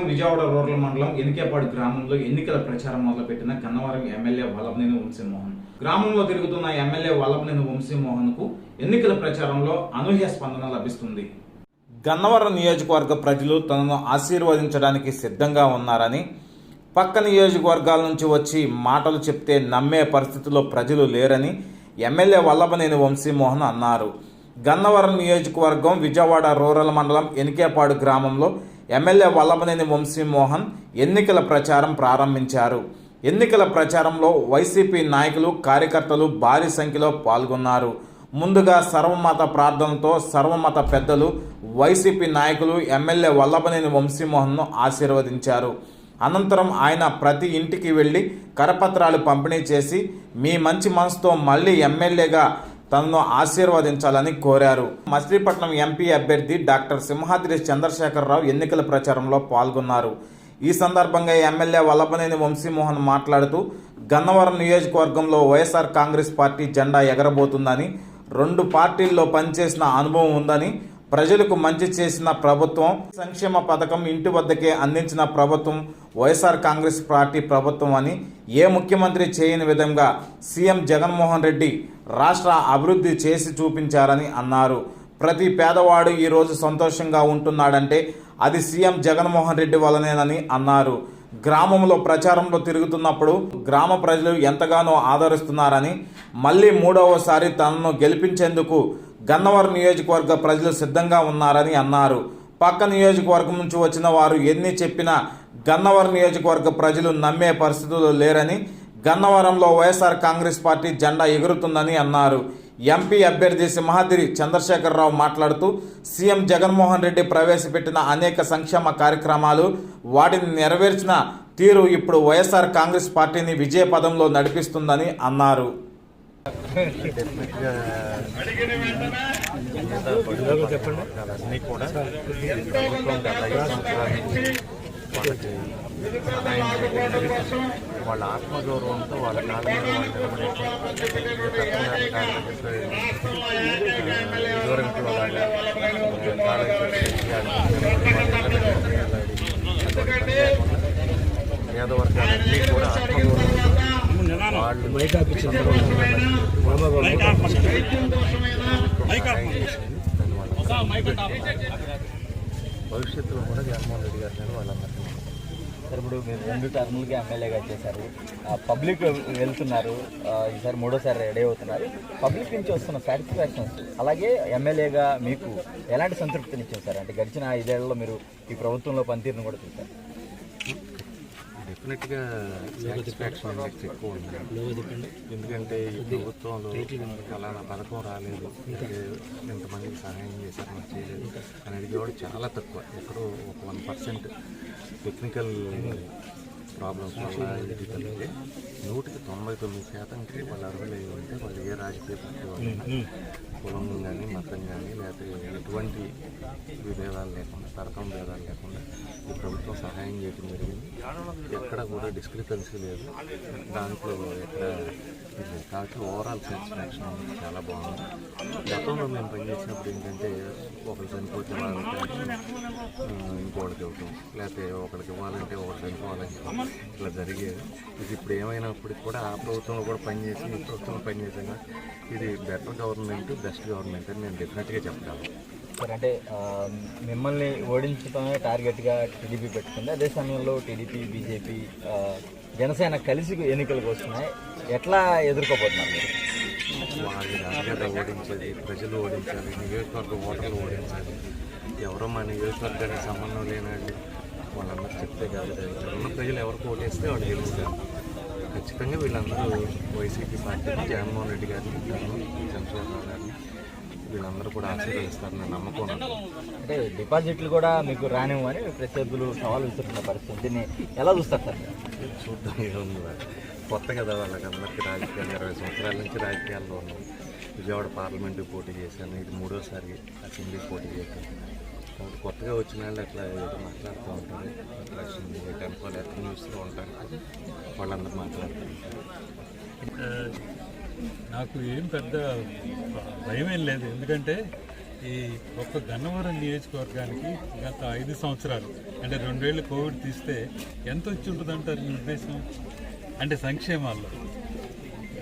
నియోజకవర్గం విజయవాడ రూరల్ మండలం ఎనికేపాడు గ్రామంలో ఎన్నికల ప్రచారం మొదలుపెట్టిన గన్నవరం ఎమ్మెల్యే వల్లభనేని వంశీమోహన్. గ్రామంలో తిరుగుతున్న ఎమ్మెల్యే వల్లభనేని వంశీమోహన్ కు ఎన్నికల ప్రచారంలో అనూహ్య స్పందన లభిస్తుంది. గన్నవరం నియోజకవర్గ ప్రజలు తనను ఆశీర్వదించడానికి సిద్ధంగా ఉన్నారని, పక్క నియోజకవర్గాల నుంచి వచ్చి మాటలు చెప్తే నమ్మే పరిస్థితిలో ప్రజలు లేరని ఎమ్మెల్యే వల్లభనేని వంశీమోహన్ అన్నారు. గన్నవరం నియోజకవర్గం విజయవాడ రూరల్ మండలం ఎనికేపాడు గ్రామంలో ఎమ్మెల్యే వల్లభనేని వంశీమోహన్ ఎన్నికల ప్రచారం ప్రారంభించారు. ఎన్నికల ప్రచారంలో వైసీపీ నాయకులు, కార్యకర్తలు భారీ సంఖ్యలో పాల్గొన్నారు. ముందుగా సర్వమత ప్రార్థనతో సర్వమత పెద్దలు, వైసీపీ నాయకులు ఎమ్మెల్యే వల్లభనేని వంశీమోహన్ను ఆశీర్వదించారు. అనంతరం ఆయన ప్రతి ఇంటికి వెళ్లి కరపత్రాలు పంపిణీ చేసి మీ మంచి మనసుతో మళ్లీ ఎమ్మెల్యేగా తనను ఆశీర్వదించాలని కోరారు. మచిలీపట్నం ఎంపీ అభ్యర్థి డాక్టర్ సింహాద్రి చంద్రశేఖరరావు ఎన్నికల ప్రచారంలో పాల్గొన్నారు. ఈ సందర్భంగా ఎమ్మెల్యే వల్లభనేని వంశీమోహన్ మాట్లాడుతూ గన్నవరం నియోజకవర్గంలో వైఎస్ఆర్ కాంగ్రెస్ పార్టీ జెండా ఎగరబోతుందని, 2 పార్టీల్లో పనిచేసిన అనుభవం ఉందని, ప్రజలకు మంచి చేసిన ప్రభుత్వం, సంక్షేమ పథకం ఇంటి వద్దకే అందించిన ప్రభుత్వం వైఎస్ఆర్ కాంగ్రెస్ పార్టీ ప్రభుత్వం అని, ఏ ముఖ్యమంత్రి చేయని విధంగా సీఎం జగన్మోహన్ రెడ్డి రాష్ట్ర అభివృద్ధి చేసి చూపించారని అన్నారు. ప్రతి పేదవాడు ఈరోజు సంతోషంగా ఉంటున్నాడంటే అది సీఎం జగన్మోహన్ రెడ్డి వల్లనేనని అన్నారు. గ్రామంలో ప్రచారంలో తిరుగుతున్నప్పుడు గ్రామ ప్రజలు ఎంతగానో ఆదరిస్తున్నారని, మళ్ళీ 3వసారి తనను గెలిపించేందుకు గన్నవరం నియోజకవర్గ ప్రజలు సిద్ధంగా ఉన్నారని అన్నారు. పక్క నియోజకవర్గం నుంచి వచ్చిన వారు ఎన్ని చెప్పినా గన్నవరం నియోజకవర్గ ప్రజలు నమ్మే పరిస్థితుల్లో లేరని, గన్నవరంలో వైఎస్ఆర్ కాంగ్రెస్ పార్టీ జెండా ఎగురుతుందని అన్నారు. ఎంపీ అభ్యర్థి సింహాద్రి చంద్రశేఖరరావు మాట్లాడుతూ సీఎం జగన్మోహన్ రెడ్డి ప్రవేశపెట్టిన అనేక సంక్షేమ కార్యక్రమాలు, వాటిని నెరవేర్చిన తీరు ఇప్పుడు వైఎస్ఆర్ కాంగ్రెస్ పార్టీని విజయ పదంలో నడిపిస్తుందని అన్నారు. అన్నీ కూడా వాళ్ళకి సహాయం చేయడం, వాళ్ళ ఆత్మగౌరవంతో వాళ్ళ కాళ్ళ మీద వాళ్ళు ఇదివరకు అలాగా పేదవర్గాలన్నీ కూడా ఆత్మగౌరవంతో భవిష్యత్తులో కూడా జగన్మోహన్ రెడ్డి గారి మీద వాళ్ళందరికీ సార్, ఇప్పుడు మీరు 2 టర్ములకి ఎమ్మెల్యేగా చేశారు, పబ్లిక్ వెళ్తున్నారు, ఈసారి 3వసారి రెడీ అవుతున్నారు. పబ్లిక్ నుంచి వస్తున్న సాటిస్ఫాక్షన్స్, అలాగే ఎమ్మెల్యేగా మీకు ఎలాంటి సంతృప్తినిచ్చింది సార్? అంటే గడిచిన 5 ఏళ్లలో మీరు ఈ ప్రభుత్వంలో పనితీరును కూడా చూశారు. డెఫినెట్గా సాటిస్ఫాక్షన్ ఇండెక్స్ ఎక్కువ ఉంది. ఎందుకంటే ఈ ప్రభుత్వంలో అలానా పథకం రాలేదు, ఎంతమందికి సహాయం చేశారు, నాకు చేయలేదు అనేది కూడా చాలా తక్కువ. ఎక్కడో ఒక 1% టెక్నికల్ ప్రాబ్లమ్స్ వల్ల ఇది కలిగితే 99% వాళ్ళు అర్హులు అయి ఉంటే వాళ్ళు ఏ రాజకీయ పార్టీ వాళ్ళైనా కులం కానీ మతం కానీ లేకపోతే ఎటువంటి విభేదాలు లేకుండా, తరకం భేదాలు లేకుండా ఈ ప్రభుత్వం సహాయం చేయడం జరిగింది. ఎక్కడ కూడా డిస్క్రిపెన్సీ లేదు, దాంట్లో ఎక్కడ ఇది కాబట్టి ఓవరాల్ సాటిస్ఫాక్షన్ చాలా బాగుంది. గతంలో మేము పనిచేసినప్పుడు ఏంటంటే ఒకరు చనిపోతే వాళ్ళకి ఇంకోటికి ఇవ్వటం, లేకపోతే ఒకరికి ఇవ్వాలంటే ఒకటి చనిపోవాలంటే ఇట్లా జరిగేది. ఇది ఇప్పుడు ఏమైనప్పటికీ కూడా ఆ ప్రభుత్వంలో కూడా పనిచేసి ఈ ప్రభుత్వంలో పనిచేసాక ఇది బెటర్ గవర్నమెంట్, బెస్ట్ గవర్నమెంట్ అని నేను డెఫినెట్గా చెప్పగలను. సార్, అంటే మిమ్మల్ని ఓడించడమే టార్గెట్గా టీడీపీ పెట్టుకుంది. అదే సమయంలో టీడీపీ, బీజేపీ, జనసేన కలిసి ఎన్నికలకు వస్తున్నాయి. ఎట్లా ఎదుర్కోబోతున్నారు మీరు? వాళ్ళు అందరూ ఓడించేది, ప్రజలు ఓడించాలి, నియోజకవర్గ ఓటర్లు ఓడించాలి. ఎవరో మా నియోజకవర్గానికి సంబంధం లేనండి వాళ్ళందరూ చెప్తే కాదు. ఉన్న ప్రజలు ఎవరికి ఓటేస్తే వాళ్ళు గెలుస్తారు. ఖచ్చితంగా వీళ్ళందరూ వైసీపీ పార్టీని, జగన్మోహన్ రెడ్డి గారిని, చంద్రశేఖరరావు గారిని వీళ్ళందరూ కూడా ఆశీర్వదిస్తారని నమ్మకం. అంటే డిపాజిట్లు కూడా మీకు రానివ్వని ప్రత్యర్థులు సవాలు విసురుతున్న పరిస్థితి, దీన్ని ఎలా చూస్తారు సార్? చూద్దాం, ఏముంది కొత్త కదా వాళ్ళకి అందరికీ రాజకీయాలు 20 సంవత్సరాల నుంచి రాజకీయాల్లో ఉన్నాం. విజయవాడ పార్లమెంటుకి పోటీ చేశాను, ఇది 3వసారి అసెంబ్లీకి పోటీ చేశాను. కాబట్టి కొత్తగా వచ్చిన వాళ్ళు అట్లా మాట్లాడుతూ ఉంటారు, ఎలక్షన్ టెంపల్ ఎక్కడ న్యూస్లో ఉంటారు, వాళ్ళందరూ మాట్లాడుతూ ఉంటారు. నాకు ఏం పెద్ద భయం ఏం లేదు, ఎందుకంటే ఈ ఒక్క గన్నవరం నియోజకవర్గానికి గత 5 సంవత్సరాలు అంటే 2 ఏళ్ళు కోవిడ్ తీస్తే ఎంత వచ్చి ఉంటుందంటారు మీ ఉద్దేశం? అంటే సంక్షేమాల్లో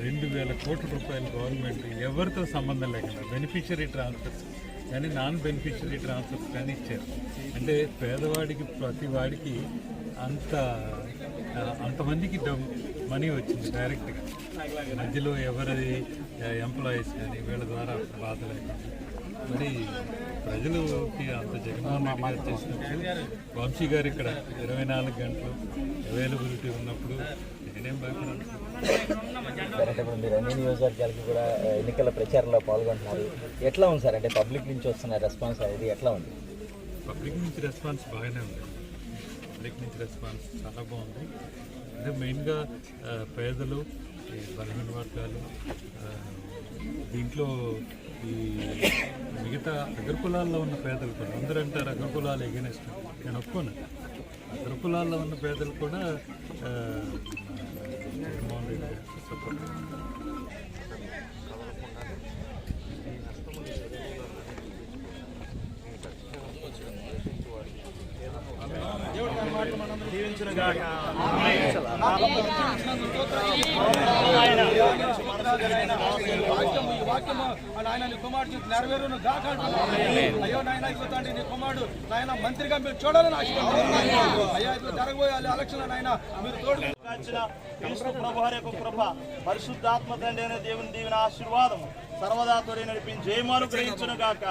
2,000 కోట్ల రూపాయలు గవర్నమెంట్ ఎవరితో సంబంధం లేకుండా బెనిఫిషియరీ ట్రాన్స్ఫర్స్ కానీ నాన్ బెనిఫిషియరీ ట్రాన్స్ఫర్స్ కానీ ఇచ్చారు. అంటే పేదవాడికి ప్రతి వాడికి అంతమందికి మనీ వచ్చింది డైరెక్ట్గా. మధ్యలో ఎవరిది ఎంప్లాయీస్ కానీ వీళ్ళ ద్వారా బాధ లేకుండా. మరి ప్రజలకి అంత జగన్మోహన్ రెడ్డి గారు చేసినప్పుడు వంశీ గారు ఇక్కడ 24 గంటలు అవైలబిలిటీ ఉన్నప్పుడు నేనేం భయపడాలి. సార్ అంటే ఇప్పుడు మీరు అన్ని నియోజకవర్గాలకి కూడా ఎన్నికల ప్రచారంలో పాల్గొంటున్నారు. ఎట్లా ఉంది సార్? అంటే పబ్లిక్ నుంచి వస్తున్న రెస్పాన్స్ అనేది ఎట్లా ఉంది? పబ్లిక్ నుంచి రెస్పాన్స్ బాగానే ఉంది. పబ్లిక్ నుంచి రెస్పాన్స్ చాలా బాగుంది. అంటే మెయిన్గా పేదలు, ఈ బలహీన వర్గాలు, దీంట్లో ఈ మిగతా అగ్రకులాల్లో ఉన్న పేదలు కూడా అందరూ అంటారు అగ్రకులాలు ఎగెనిస్ట్. నేను ఒప్పుకోను. అగ్రకులాల్లో ఉన్న పేదలు కూడా జగన్మోహన్ రెడ్డి సపోర్ట్. అయ్యో నాయన ఇవ్వండి నీ కుమారుడు నాయన మంత్రిగా మీరు చూడాలని ఆశిస్తున్నాను. అయ్యా ఇప్పుడు జరగబోయే ఎలక్షన్ నాయన మీరు తోడు క్రీస్తు ప్రభు వారి యొక్క కృప, పరిశుద్ధాత్మ తండ్రి అనే దేవుని దీవెన ఆశీర్వాదం సర్వదా తోడి నడిపించి జయమాను గ్రహించును గాక.